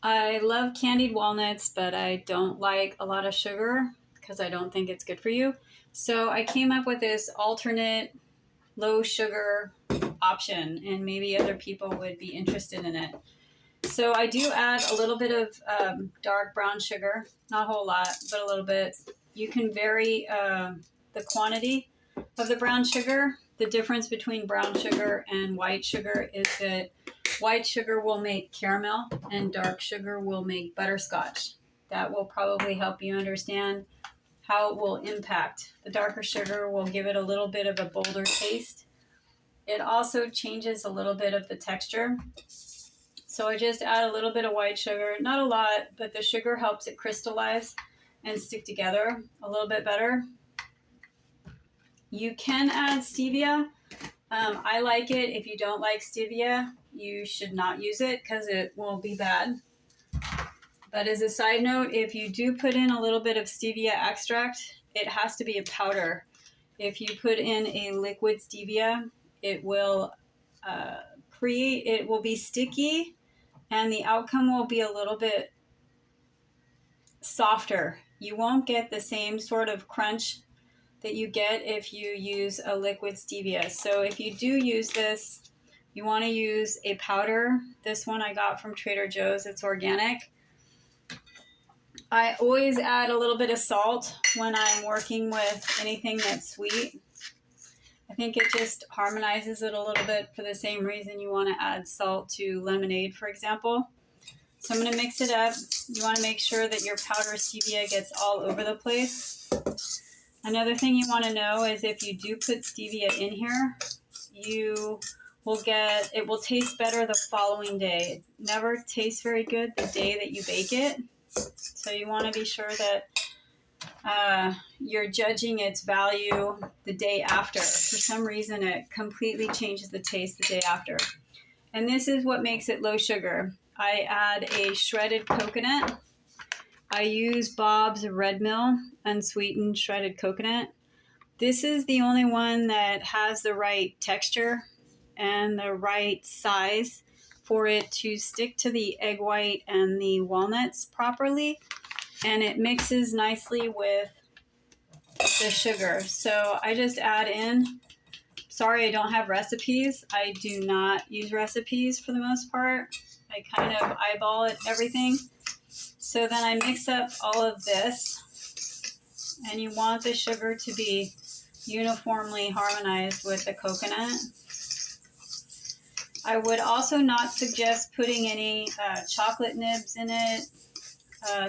I love candied walnuts, but I don't like a lot of sugar because I don't think it's good for you. So I came up with this alternate low sugar option, and maybe other people would be interested in it. So I do add a little bit of dark brown sugar, not a whole lot, but a little bit. You can vary the quantity of the brown sugar. The difference between brown sugar and white sugar is that white sugar will make caramel and dark sugar will make butterscotch. That will probably help you understand how it will impact. The darker sugar will give it a little bit of a bolder taste. It also changes a little bit of the texture. So I just add a little bit of white sugar, not a lot, but the sugar helps it crystallize and stick together a little bit better. You can add stevia. I like it. If you don't like stevia, you should not use it because it will be bad. But as a side note, if you do put in a little bit of stevia extract, it has to be a powder. If you put in a liquid stevia, it will it will be sticky, and the outcome will be a little bit softer. You won't get the same sort of crunch that you get if you use a liquid stevia. So if you do use this, you want to use a powder. This one I got from Trader Joe's. It's organic. I always add a little bit of salt when I'm working with anything that's sweet. I think it just harmonizes it a little bit for the same reason you want to add salt to lemonade, for example. So I'm going to mix it up. You want to make sure that your powdered stevia gets all over the place. Another thing you want to know is if you do put stevia in here, it will taste better the following day. It never tastes very good the day that you bake it. So you want to be sure that you're judging its value the day after. For some reason, it completely changes the taste the day after. And this is what makes it low sugar. I add a shredded coconut. I use Bob's Red Mill unsweetened shredded coconut. This is the only one that has the right texture and the right size for it to stick to the egg white and the walnuts properly, and it mixes nicely with the sugar. So I just add in. Sorry, I don't have recipes. I do not use recipes for the most part. I kind of eyeball it, everything. So then I mix up all of this, and you want the sugar to be uniformly harmonized with the coconut. I would also not suggest putting any chocolate nibs in it.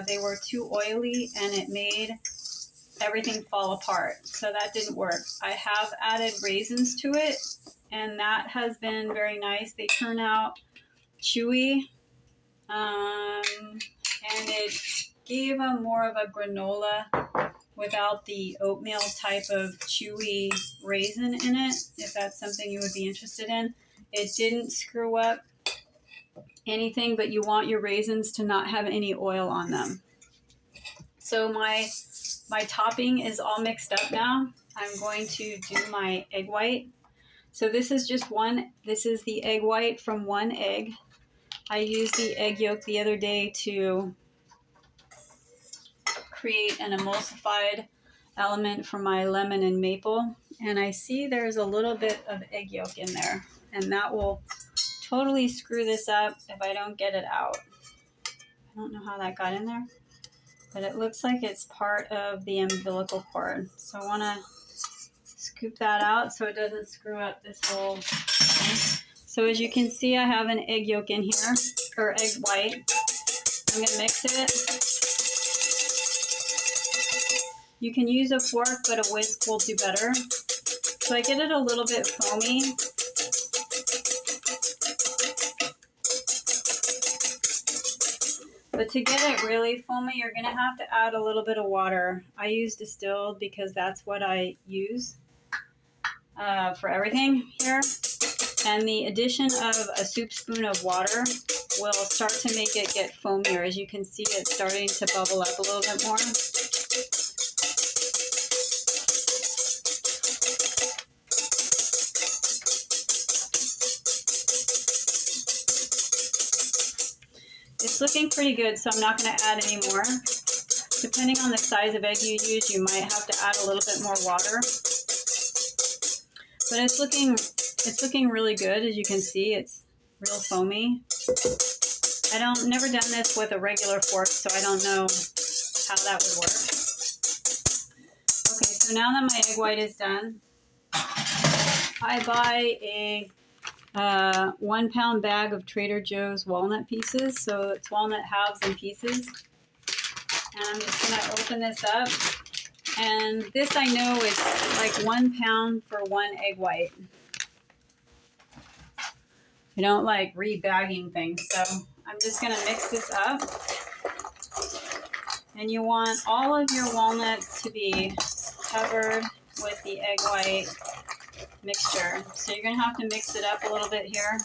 They were too oily and it made everything fall apart. So that didn't work. I have added raisins to it, and that has been very nice. They turn out chewy, and it gave a more of a granola without the oatmeal type of chewy raisin in it, if that's something you would be interested in. It didn't screw up anything, but you want your raisins to not have any oil on them. So my topping is all mixed up now. I'm going to do my egg white. So this is the egg white from one egg. I used the egg yolk the other day to create an emulsified element for my lemon and maple. And I see there's a little bit of egg yolk in there, and that will totally screw this up if I don't get it out. I don't know how that got in there, but it looks like it's part of the umbilical cord. So I want to scoop that out so it doesn't screw up this whole thing. So as you can see, I have an egg yolk in here, or egg white. I'm going to mix it. You can use a fork, but a whisk will do better. So I get it a little bit foamy. But to get it really foamy, you're going to have to add a little bit of water. I use distilled because that's what I use for everything here. And the addition of a soup spoon of water will start to make it get foamier. As you can see, it's starting to bubble up a little bit more. It's looking pretty good, so I'm not going to add any more. Depending on the size of egg you use, you might have to add a little bit more water. But it's looking really good. As you can see, it's real foamy. Never done this with a regular fork, so I don't know how that would work. Okay, so now that my egg white is done, I buy a 1 pound bag of Trader Joe's walnut pieces. So it's walnut halves and pieces. And I'm just going to open this up. And this I know is like 1 pound for 1 egg white. I don't like re-bagging things, so I'm just going to mix this up. And you want all of your walnuts to be covered with the egg white mixture. So you're going to have to mix it up a little bit here.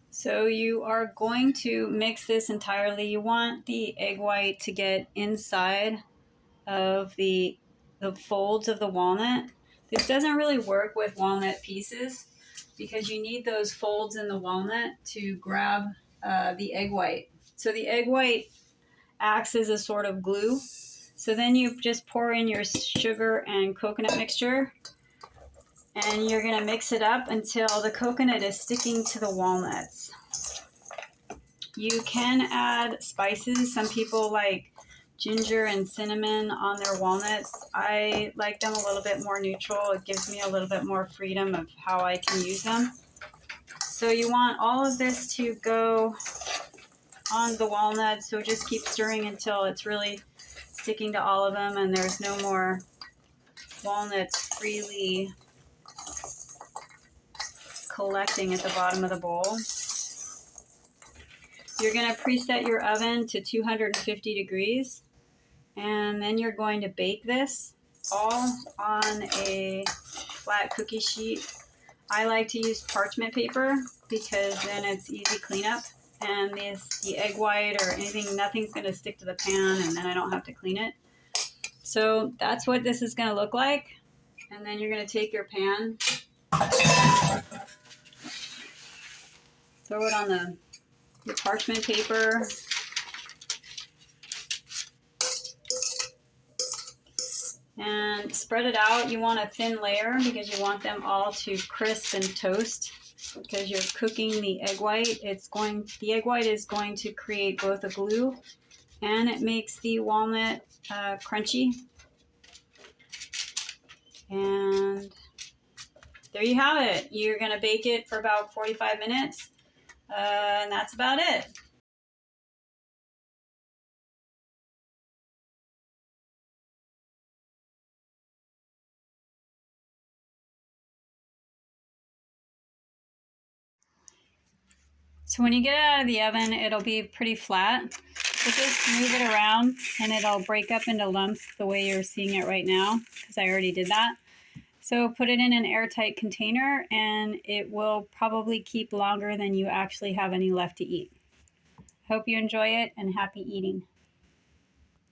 So you are going to mix this entirely. You want the egg white to get inside of the folds of the walnut. This doesn't really work with walnut pieces because you need those folds in the walnut to grab the egg white. So the egg white acts as a sort of glue. So then you just pour in your sugar and coconut mixture, and you're going to mix it up until the coconut is sticking to the walnuts. You can add spices. Some people like ginger and cinnamon on their walnuts. I like them a little bit more neutral. It gives me a little bit more freedom of how I can use them. So you want all of this to go on the walnuts. So just keep stirring until it's really sticking to all of them and there's no more walnuts freely collecting at the bottom of the bowl. You're going to preset your oven to 250 degrees, and then you're going to bake this all on a flat cookie sheet. I like to use parchment paper because then it's easy cleanup, and the egg white or anything, nothing's going to stick to the pan, and then I don't have to clean it. So that's what this is going to look like. And then you're going to take your pan, throw it on your parchment paper, and spread it out. You want a thin layer because you want them all to crisp and toast because you're cooking the egg white. The egg white is going to create both a glue and it makes the walnut crunchy. And there you have it. You're going to bake it for about 45 minutes, and that's about it. So when you get it out of the oven, it'll be pretty flat. So just move it around and it'll break up into lumps the way you're seeing it right now, because I already did that. So put it in an airtight container and it will probably keep longer than you actually have any left to eat. Hope you enjoy it and happy eating.